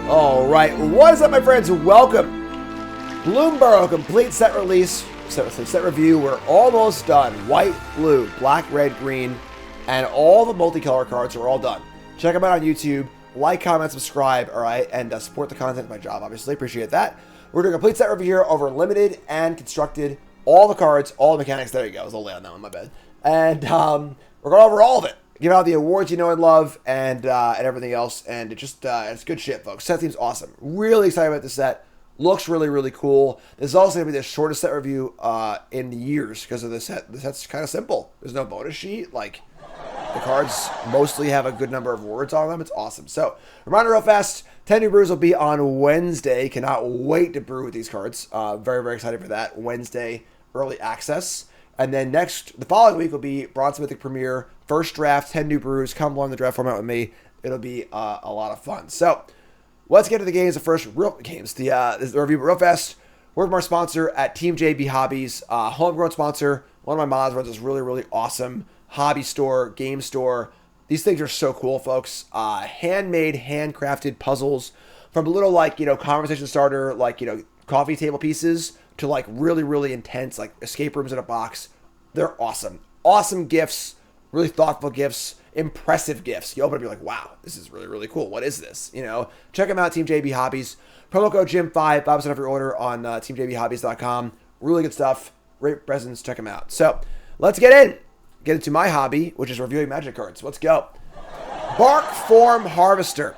All right, what is up, my friends? Welcome. Bloomburrow complete set release, set review. We're almost done. White, blue, black, red, green, and all the multicolor cards are all done. Check them out on YouTube. Like, comment, subscribe, all right? And support the content of my job, obviously. Appreciate that. We're doing a complete set review here over limited and constructed. All the cards, all the mechanics. There you go. I was a little late on that one, my bad. And we're going over all of it. Give out the awards you know and love, and everything else. And it's good shit, folks. Set seems awesome. Really excited about this set. Looks really, really cool. This is also going to be the shortest set review in years because of the set. The set's kind of simple. There's no bonus sheet. Like, the cards mostly have a good number of words on them. It's awesome. So, reminder real fast, 10 new brews will be on Wednesday. Cannot wait to brew with these cards. Very, very excited for that. Wednesday, early access. And then the following week will be Bronze Mythic Premiere, first draft, 10 new brews. Come along the draft format with me. It'll be a lot of fun. So, let's get to the games. The first real games. The review real fast. Word from our sponsor at Team JB Hobbies. Homegrown sponsor. One of my mods runs this really, really awesome hobby store, game store. These things are so cool, folks. Handmade, handcrafted puzzles from a little, conversation starter, coffee table pieces to, really, really intense, escape rooms in a box. They're awesome. Awesome gifts. Really thoughtful gifts. Impressive gifts. You open up, you're like, wow, this is really, really cool. What is this? Check them out, Team JB Hobbies. Promo code Jim5, 5% off your order on teamjbhobbies.com. Really good stuff. Great presents. Check them out. So, let's get into my hobby, which is reviewing Magic cards. Let's go. Bark Form Harvester.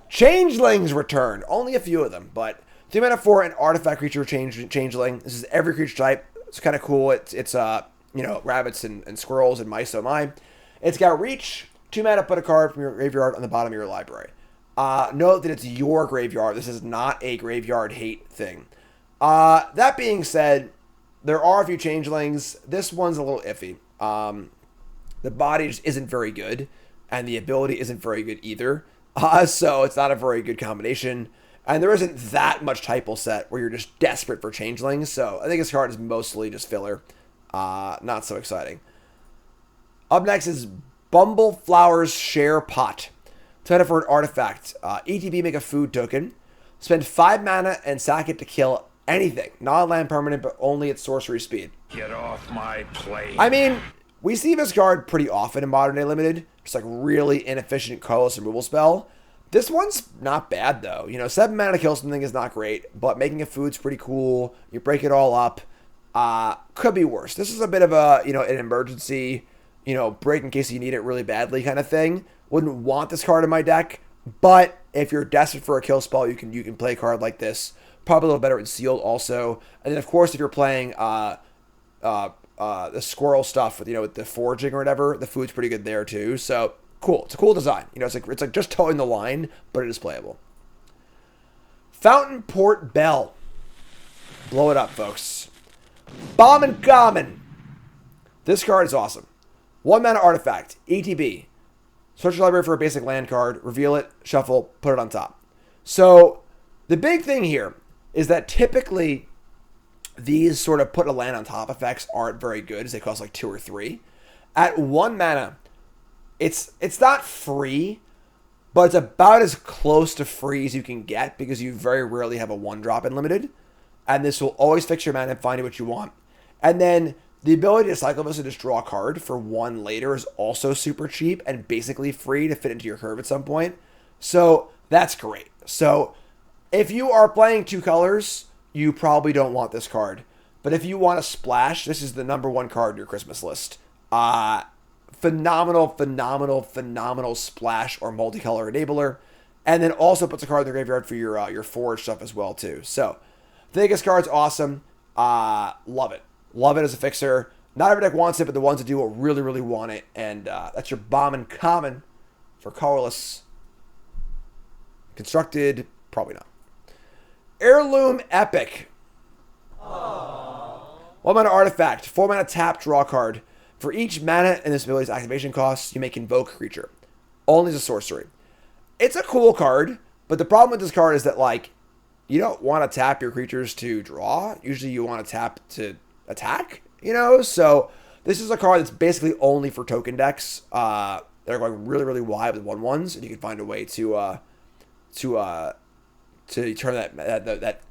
Changelings return. Only a few of them, but 3 mana for an artifact creature changeling. This is every creature type. It's kind of cool. It's rabbits and squirrels and mice, so mine. It's got reach. 2 mana, put a card from your graveyard on the bottom of your library. Note that it's your graveyard. This is not a graveyard hate thing. That being said, there are a few changelings. This one's a little iffy. The body just isn't very good, and the ability isn't very good either. So it's not a very good combination. And there isn't that much typal set where you're just desperate for changelings. So I think this card is mostly just filler. Not so exciting. Up next is Bumbleflower's Share Pot. Set for an artifact. ETB, make a food token. Spend 5 mana and sack it to kill anything. Not a land permanent, but only at sorcery speed. Get off my plane. I mean, we see this card pretty often in Modern Day Limited. Just really inefficient colorless removal spell. This one's not bad, though. 7 mana to kill something is not great, but making a food's pretty cool. You break it all up. Could be worse. This is a bit of a, an emergency, break in case you need it really badly kind of thing. Wouldn't want this card in my deck, but if you're desperate for a kill spell, you can play a card like this. Probably a little better in sealed also. And then, of course, if you're playing the squirrel stuff with the foraging or whatever, the food's pretty good there too. So cool. It's a cool design. It's like just towing the line, but it is playable. Fountain Port Bell. Blow it up, folks. Bombin Common. This card is awesome. 1 mana artifact. ETB. Search your library for a basic land card. Reveal it. Shuffle. Put it on top. So the big thing here is that typically these sort of put a land on top effects aren't very good, as they cost 2 or 3. At 1 mana, it's not free, but it's about as close to free as you can get because you very rarely have a 1-drop in limited. And this will always fix your mana and find you what you want. And then the ability to cycle this and just draw a card for 1 later is also super cheap and basically free to fit into your curve at some point. So that's great. So if you are playing 2 colors, you probably don't want this card. But if you want to splash, this is the #1 card in your Christmas list. Phenomenal splash or multicolor enabler. And then also puts a card in the graveyard for your forge stuff as well too. So I think this card's awesome. Love it. Love it as a fixer. Not every deck wants it, but the ones that do will really, really want it. And that's your Bombin Common for Colorless. Constructed, probably not. Heirloom Epic. Aww. 1 mana artifact. 4 mana tap, draw a card. For each mana in this ability's activation cost, you may invoke a creature. Only as a sorcery. It's a cool card, but the problem with this card is that, you don't want to tap your creatures to draw. Usually you want to tap to attack, So This is a card that's basically only for token decks. They're going really, really wide with 1/1s, and you can find a way to turn that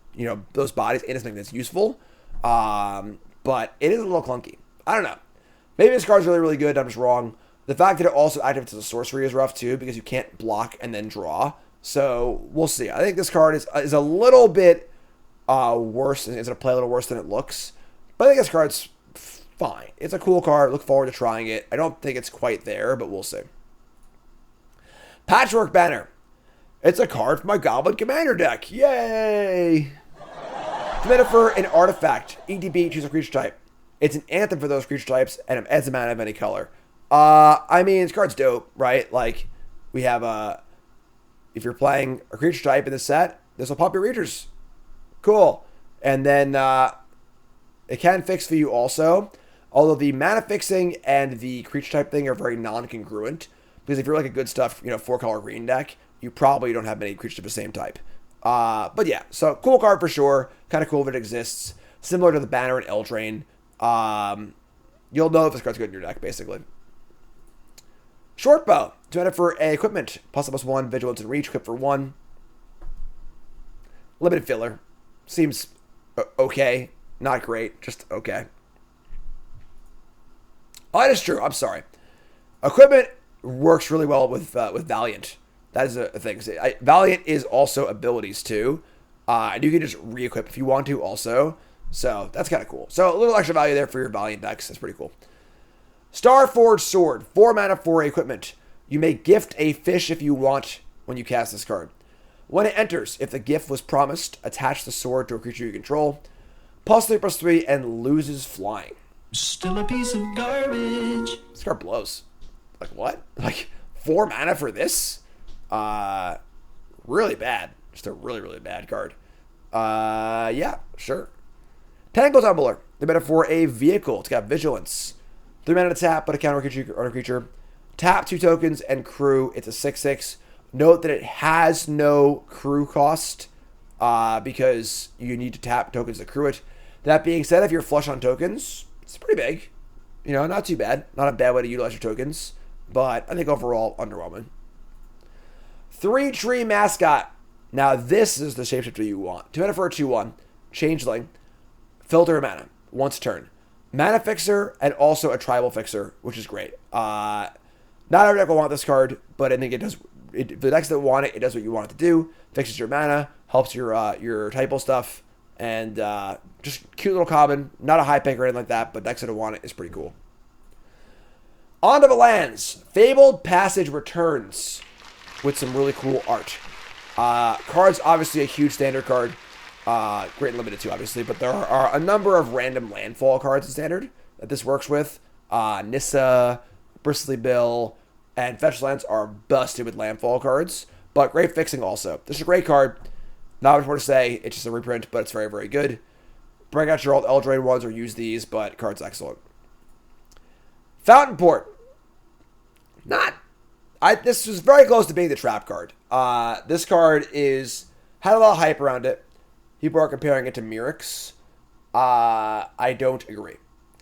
those bodies into something that's useful. But it is a little clunky. I don't know. Maybe this card's really, really good. I'm just wrong. The fact that it also activates as a sorcery is rough too, because you can't block and then draw. So we'll see. I think this card is a little bit worse. It's going to play a little worse than it looks. But I think this card's fine. It's a cool card. Look forward to trying it. I don't think it's quite there, but we'll see. Patchwork Banner. It's a card for my Goblin Commander deck. Yay! Commander for an artifact. EDB, choose a creature type. It's an anthem for those creature types, and it adds a mana of any color. I mean, this card's dope, right? Like, we have if you're playing a creature type in this set, this will pop your creatures. Cool. And then it can fix for you also, although the mana fixing and the creature type thing are very non-congruent, because if you're like a good stuff, 4-color green deck, you probably don't have many creatures of the same type. But yeah, so cool card for sure. Kind of cool that it exists. Similar to the Banner and Eldraine. You'll know if this card's good in your deck, basically. Short Bow. 2 mana for a equipment. +1, Vigilance and Reach. Equip for 1. Limited filler. Seems okay. Not great. Just okay. Oh, that is true. I'm sorry. Equipment works really well with Valiant. That is a thing. Valiant is also abilities too. And you can just re-equip if you want to also. So that's kind of cool. So a little extra value there for your Valiant decks. That's pretty cool. Starforged Sword. 4 mana for equipment. You may gift a fish if you want when you cast this card. When it enters, if the gift was promised, attach the sword to a creature you control. +3/+3 and loses flying. Still a piece of garbage. This card blows. Like what? Like 4 mana for this? Really bad. Just a really, really bad card. Yeah, sure. Tangle Tumbler. The meta for a vehicle. It's got Vigilance. 3 mana to tap, but a counter creature. Tap 2 tokens and crew. It's a 6/6. Note that it has no crew cost, because you need to tap tokens to crew it. That being said, if you're flush on tokens, it's pretty big. Not too bad. Not a bad way to utilize your tokens, but I think overall underwhelming. 3 Tree Mascot. Now this is the shapeshifter you want. 2 mana for a 2/1. Changeling. Filter a mana. Once a turn. Mana fixer and also a tribal fixer, which is great. Not every deck will want this card, but I think it does. The decks that want it, it does what you want it to do. Fixes your mana, helps your typal stuff, and just cute little common. Not a high pick or anything like that, but decks that want it is pretty cool. On to the lands. Fabled Passage returns with some really cool art. Cards, obviously a huge standard card. Great and limited too, obviously, but there are a number of random landfall cards in standard that this works with. Nissa, Bristly Bill, and Fetch lands are busted with landfall cards, but great fixing also. This is a great card. Not much more to say. It's just a reprint, but it's very, very good. Bring out your old Eldraine ones or use these, but card's excellent. Fountain Port. This was very close to being the trap card. This card had a lot of hype around it. People are comparing it to Mirrex. I don't agree.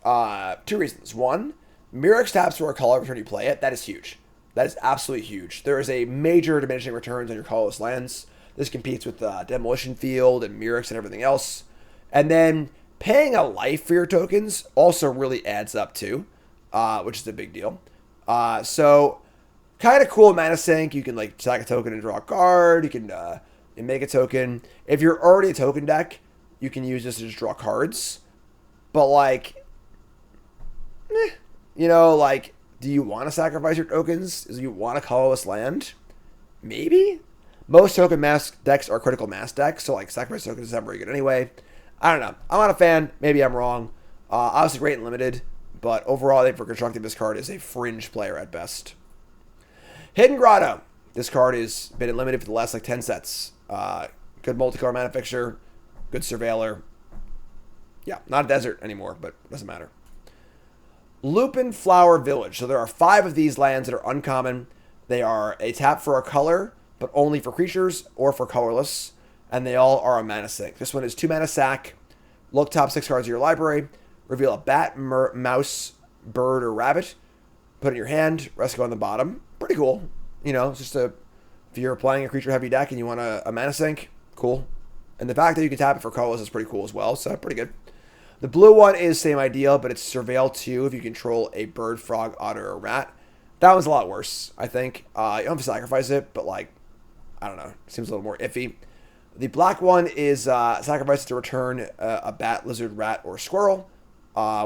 2 reasons. 1, Mirrex taps for a color every turn you play it. That is huge. That is absolutely huge. There is a major diminishing returns on your colorless lands. This competes with Demolition Field and Mirrex and everything else. And then paying a life for your tokens also really adds up too, which is a big deal. So kind of cool mana sink. You can sack a token and draw a card. You can make a token. If you're already a token deck, you can use this to just draw cards. But do you want to sacrifice your tokens? Do you want a colorless land? Maybe. Most token mass decks are critical mass decks, so sacrifice tokens is not very good anyway. I don't know. I'm not a fan. Maybe I'm wrong. Obviously great and limited, but overall I think for constructing this card is a fringe player at best. Hidden Grotto. This card has been limited for the last 10 sets. Good multicolor mana fixture, good surveiller. Yeah, not a desert anymore, but doesn't matter. Lupin Flower Village. So there are 5 of these lands that are uncommon. They are a tap for a color, but only for creatures or for colorless, and they all are a mana sink. This one is 2 mana sack. Look top 6 cards of your library. Reveal a bat, mouse, bird or rabbit. Put it in your hand, rest go on the bottom. Pretty cool. You know, it's just if you're playing a creature heavy deck and you want a mana sink, cool. And the fact that you can tap it for colorless is pretty cool as well, so pretty good. The blue one is same idea, but it's Surveil 2 if you control a bird, frog, otter, or rat. That one's a lot worse, I think. You don't have to sacrifice it, but like, I don't know. Seems a little more iffy. The black one is sacrifice to return a bat, lizard, rat, or squirrel,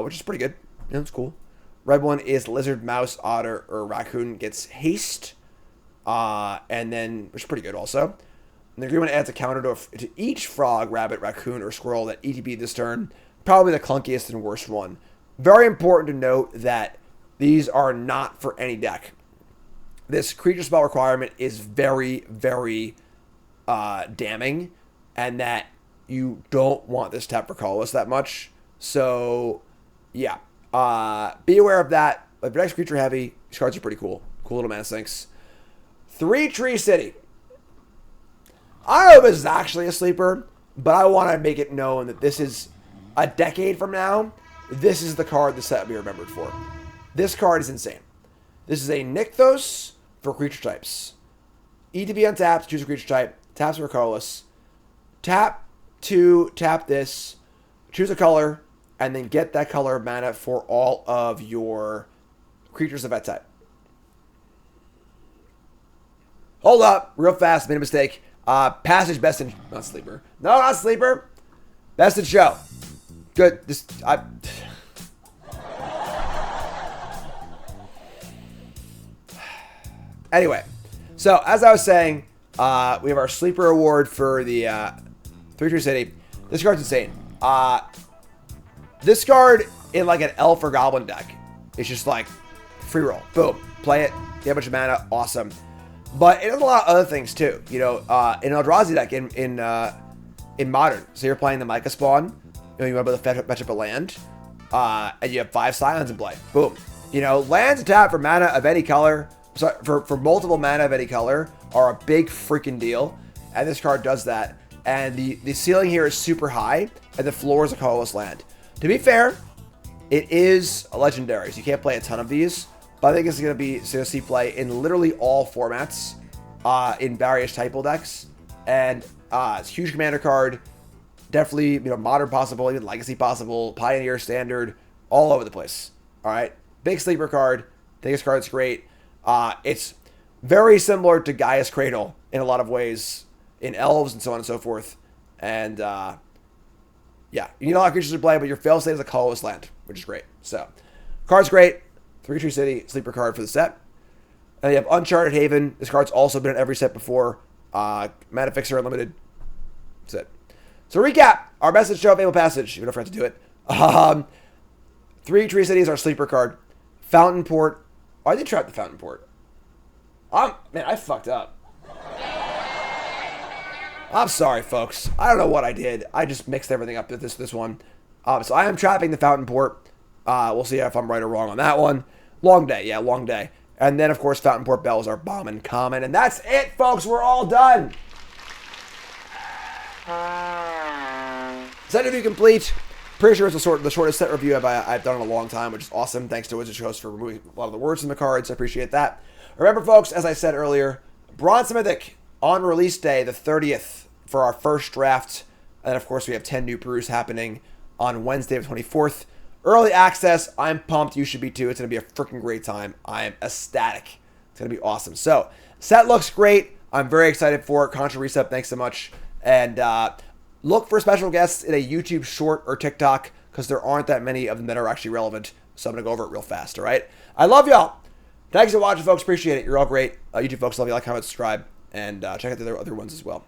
which is pretty good. Yeah, it's cool. Red one is lizard, mouse, otter, or raccoon gets haste, and then which is pretty good also. And the green one adds a counter to each frog, rabbit, raccoon, or squirrel that ETB this turn. Probably the clunkiest and worst one. Very important to note that these are not for any deck. This creature spell requirement is very, very damning, and that you don't want this tap for colorless that much. So, yeah. Be aware of that. If your next creature heavy, these cards are pretty cool. Cool little mana sinks. 3 Tree City. I don't know if this is actually a sleeper, but I want to make it known that this is a decade from now. This is the card the set will be remembered for. This card is insane. This is a Nykthos for creature types. ETB untapped, choose a creature type, taps for colorless. Tap to tap this, choose a color, and then get that color of mana for all of your creatures of that type. Hold up, real fast, made a mistake. Passage, best in... Not sleeper. No, not sleeper. Best in show. Good. Anyway, so as I was saying, we have our sleeper award for the 3 Tree City. This card's insane. This card in like an elf or goblin deck, it's just like free roll. Boom. Play it. Get a bunch of mana. Awesome. But it does a lot of other things too. You know, in an Eldrazi deck in Modern, so you're playing the Micah spawn. You know, you want to fetch up a land, and you have 5 Scions in play. Boom. You know, lands tap for mana of any color. Sorry, for multiple mana of any color are a big freaking deal, and this card does that. And the ceiling here is super high, and the floor is a colorless land. To be fair, it is a legendary, so you can't play a ton of these. But I think it's going to see play in literally all formats, in various typo decks, and it's a huge commander card. Definitely, you know, modern possible, even legacy possible, pioneer, standard, all over the place. All right, big sleeper card. I think this card's great. It's very similar to Gaia's Cradle in a lot of ways, in elves and so on and so forth. And yeah, you need a lot of creatures to play, but your failsafe is a colorless land, which is great. So, card's great. 3 Tree City, sleeper card for the set. And you have Uncharted Haven. This card's also been in every set before. Mana Fixer Unlimited. That's it. So recap, our message show, Fable Passage. You don't forget to do it. 3 Tree City is our sleeper card. Fountain Port. Oh, I did trap the Fountain Port. Man, I fucked up. I'm sorry, folks. I don't know what I did. I just mixed everything up with this one. So I am trapping the Fountain Port. We'll see if I'm right or wrong on that one. Long day. Yeah, long day. And then, of course, Fountain Port Bells are Bombin Common. And that's it, folks. We're all done. Set review complete. Pretty sure it's the shortest set review I've done in a long time, which is awesome. Thanks to Wizards Host for removing a lot of the words from the cards. I appreciate that. Remember, folks, as I said earlier, Bronze Mythic on release day, the 30th, for our first draft. And, of course, we have 10 new brews happening on Wednesday, the 24th. Early access. I'm pumped. You should be too. It's going to be a freaking great time. I am ecstatic. It's going to be awesome. So, set looks great. I'm very excited for it. Contra Reset, thanks so much. And look for special guests in a YouTube short or TikTok, because there aren't that many of them that are actually relevant. So I'm going to go over it real fast, all right? I love y'all. Thanks for watching, folks. Appreciate it. You're all great. YouTube folks, love you. Like, comment, subscribe, and check out the other ones as well.